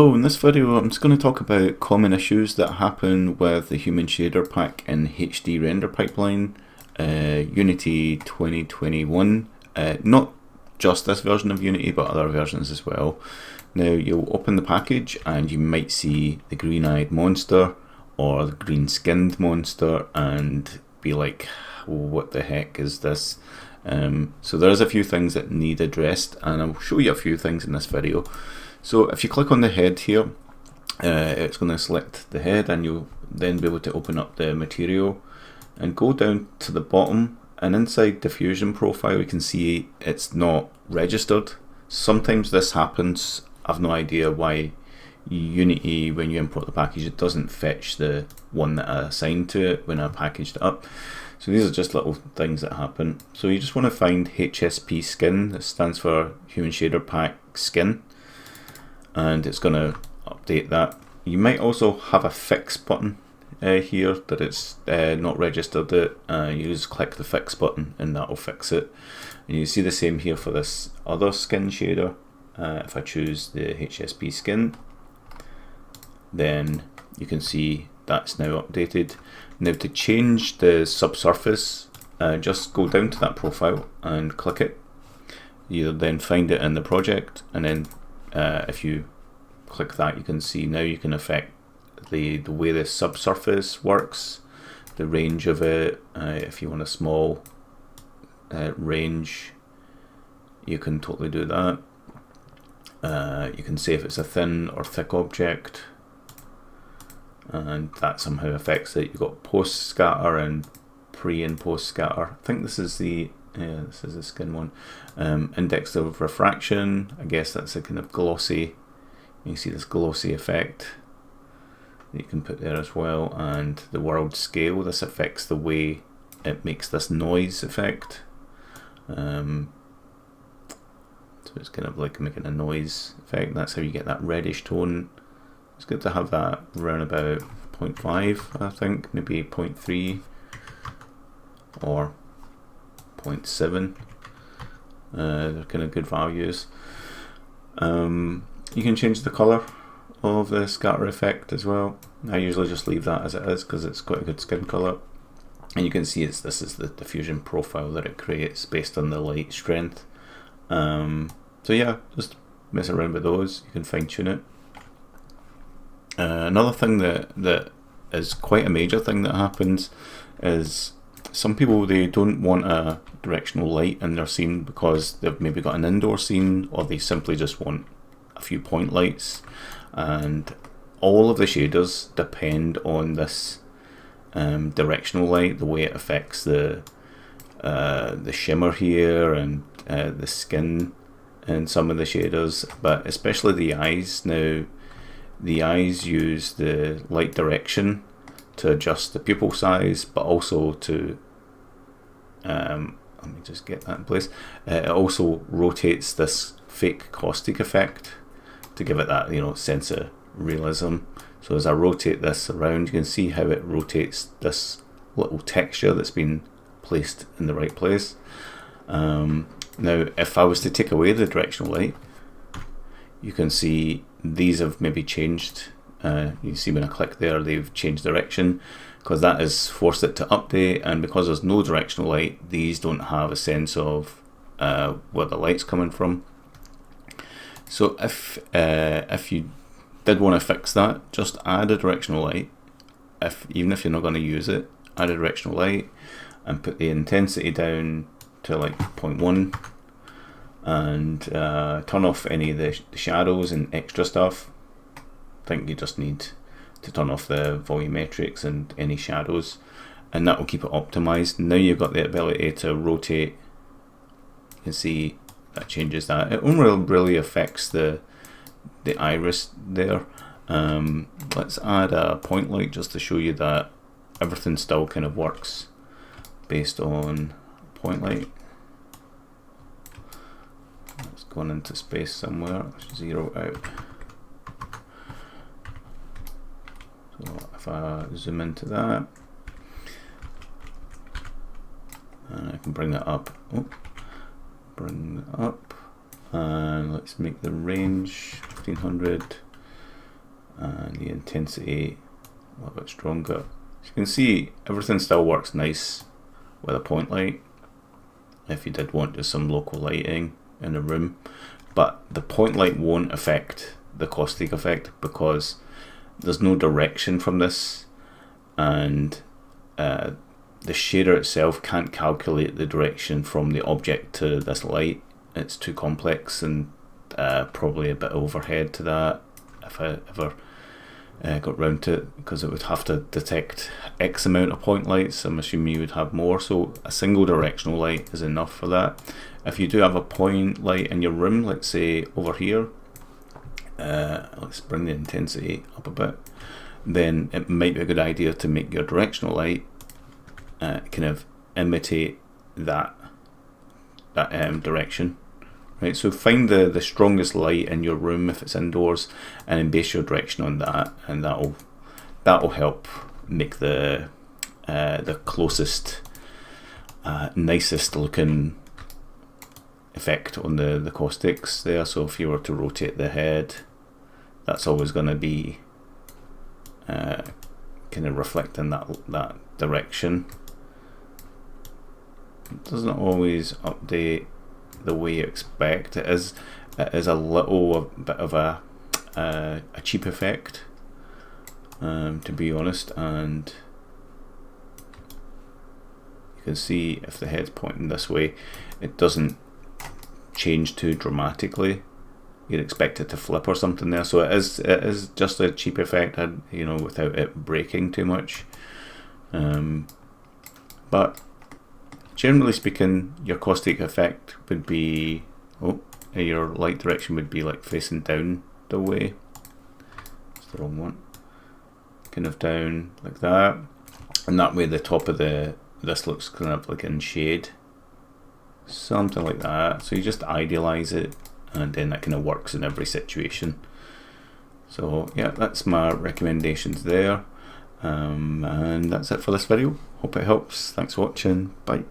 Hello, in this video I'm just going to talk about common issues that happen with the HumanShaderPack in HD render pipeline, Unity 2021, not just this version of Unity but other versions as well. Now you'll open the package and you might see the green-eyed monster or the green-skinned monster and be like, what the heck is this? So there's a few things that need addressed, and I'll show you a few things in this video. So if you click on the head here, it's going to select the head, and you'll then be able to open up the material and go down to the bottom, and inside diffusion profile you can see it's not registered. Sometimes this happens. I've no idea why Unity, when you import the package, it doesn't fetch the one that I assigned to it when I packaged it up. So these are just little things that happen. So you just want to find HSP skin. This stands for HumanShaderPack skin, and it's going to update that. You might also have a fix button here that it's not registered it. You just click the fix button and that will fix it. And you see the same here for this other skin shader. If I choose the HSP skin, then you can see that's now updated. Now to change the subsurface, just go down to that profile and click it. You then find it in the project, and then if you click that, you can see now you can affect the way the subsurface works, the range of it. If you want a small range, you can totally do that. You can say if it's a thin or thick object, and that somehow affects it. You've got post scatter and pre and post scatter. I think this is the skin one. Index of refraction, I guess that's a kind of glossy. You see this glossy effect that you can put there as well. And the world scale, this affects the way it makes this noise effect. So it's kind of like making a noise effect. That's how you get that reddish tone. It's good to have that around about 0.5, I think, maybe 0.3 or 0.7. They're kind of good values. You can change the color of the scatter effect as well. I usually just leave that as it is because it's quite a good skin color. And you can see this is the diffusion profile that it creates based on the light strength. So yeah, just mess around with those. You can fine tune it. Another thing that is quite a major thing that happens is some people, they don't want a directional light in their scene because they've maybe got an indoor scene, or they simply just want a few point lights, and all of the shaders depend on this directional light, the way it affects the shimmer here and the skin and some of the shaders, but especially the eyes. Now the eyes use the light direction to adjust the pupil size, but also to let me just get that in place. It also rotates this fake caustic effect to give it that, you know, sense of realism. So as I rotate this around, you can see how it rotates this little texture that's been placed in the right place. Now if I was to take away the directional light, you can see these have maybe changed. You see when I click there, they've changed direction because that has forced it to update, and because there's no directional light, these don't have a sense of where the light's coming from. So if you did want to fix that, just add a directional light. Even if you're not going to use it, add a directional light and put the intensity down to like 0.1, and turn off any of the shadows and extra stuff. I think you just need to turn off the volumetrics and any shadows, and that will keep it optimized. Now you've got the ability to rotate. You can see that changes that. It only really affects the iris there. Let's add a point light just to show you that everything still kind of works based on point light. It's going into space somewhere. Let's zero out. So if I zoom into that, and I can bring that up. Bring that up, and let's make the range 1500. and the intensity a little bit stronger. As you can see, everything still works nice with a point light if you did want just some local lighting in the room, but the point light won't affect the caustic effect because there's no direction from this, and the shader itself can't calculate the direction from the object to this light. It's too complex, and probably a bit overhead to that if I ever got round to it, because it would have to detect X amount of point lights. I'm assuming you would have more, so a single directional light is enough for that. If you do have a point light in your room, let's say over here, let's bring the intensity up a bit, then it might be a good idea to make your directional light kind of imitate that direction. Right, so find the strongest light in your room if it's indoors, and then base your direction on that, and that'll help make the closest, nicest looking effect on the caustics there. So if you were to rotate the head, that's always going to be kind of reflecting that direction. It doesn't always update the way you expect. It is a little bit of a cheap effect, to be honest, and you can see if the head's pointing this way, it doesn't change too dramatically. You'd expect it to flip or something there, so it is just a cheap effect, you know, without it breaking too much. But generally speaking, your caustic effect would be, your light direction would be like facing down the way. It's the wrong one. Kind of down like that, and that way the top of this looks kind of like in shade, something like that. So you just idealize it, and then that kind of works in every situation. So yeah, that's my recommendations there, and that's it for this video. Hope it helps. Thanks for watching. Bye.